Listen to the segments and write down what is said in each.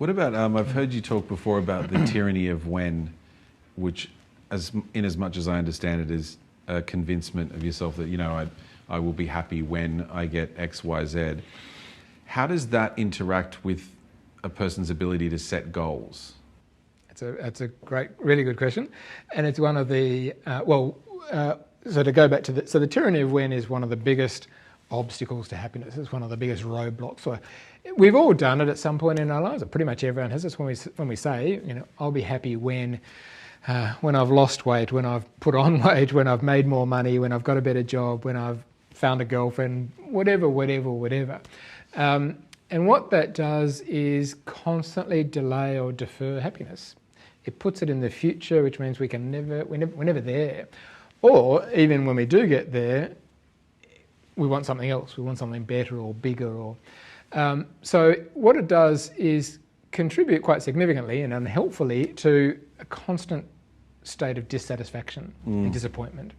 What about, I've heard you talk before about the tyranny of when, which, in as much as I understand it, is a convincement of yourself that, I will be happy when I get X, Y, Z. How does that interact with a person's ability to set goals? That's a great, really good question. And it's one of the, so to go back to the tyranny of when is one of the biggest obstacles to happiness. It's one of the biggest roadblocks. So we've all done it at some point in our lives. Pretty much everyone has this when we say, I'll be happy when I've lost weight, when I've put on weight, when I've made more money, when I've got a better job, when I've found a girlfriend, whatever. And what that does is constantly delay or defer happiness. It puts it in the future, which means we're never there. Or even when we do get there, we want something else. We want something better or bigger. So what it does is contribute quite significantly and unhelpfully to a constant state of dissatisfaction and disappointment.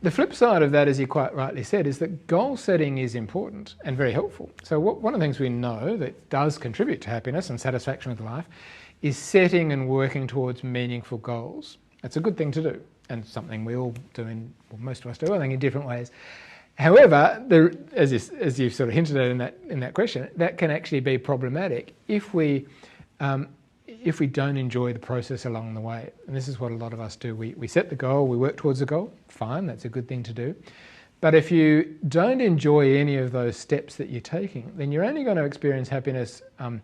The flip side of that, as you quite rightly said, is that goal setting is important and very helpful. So one of the things we know that does contribute to happiness and satisfaction with life is setting and working towards meaningful goals. That's a good thing to do, and something we all do, most of us do, I think, in different ways. However, as you've sort of hinted at in that question, that can actually be problematic if we don't enjoy the process along the way. And this is what a lot of us do. We set the goal, we work towards the goal, fine, that's a good thing to do. But if you don't enjoy any of those steps that you're taking, then you're only going to experience happiness on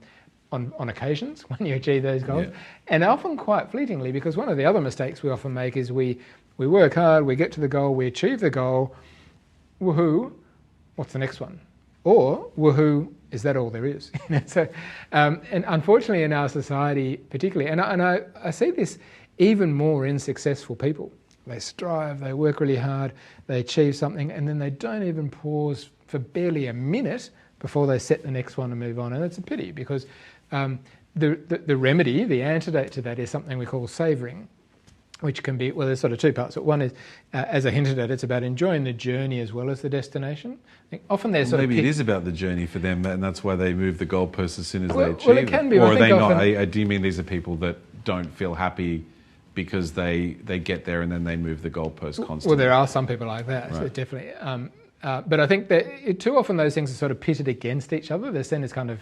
occasions when you achieve those goals, and often quite fleetingly, because one of the other mistakes we often make is we work hard, we get to the goal, we achieve the goal, woohoo, what's the next one? Or, woohoo, is that all there is? So, and unfortunately in our society particularly, and I see this even more in successful people. They strive, they work really hard, they achieve something, and then they don't even pause for barely a minute before they set the next one and move on. And it's a pity, because the remedy, the antidote to that, is something we call savouring, which can be, well, there's sort of two parts. One is, as I hinted at, it's about enjoying the journey as well as the destination. I think often there's maybe it is about the journey for them, and that's why they move the goalposts as soon as they achieve well, it can be. Or are they not? Do you mean these are people that don't feel happy because they get there and then they move the goalpost constantly? Well, there are some people like that, right. So definitely. But I think that too often those things are sort of pitted against each other. They're seen as kind of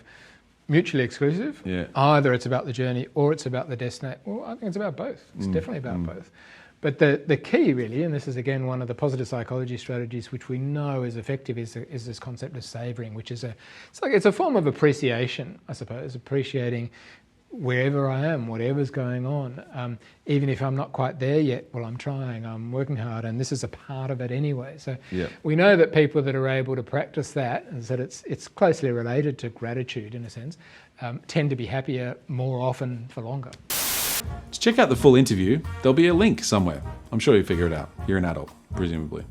mutually exclusive. Yeah. Either it's about the journey or it's about the destination. Well, I think it's about both. It's definitely about both. But the key really, and this is again one of the positive psychology strategies which we know is effective, is this concept of savouring, which is it's a form of appreciation, I suppose, appreciating wherever I am, whatever's going on, even if I'm not quite there yet. Well, I'm trying, I'm working hard, and this is a part of it anyway. So we know that people that are able to practice that, and that it's closely related to gratitude in a sense, tend to be happier more often for longer. To check out the full interview, there'll be a link somewhere. I'm sure you'll figure it out. You're an adult, presumably.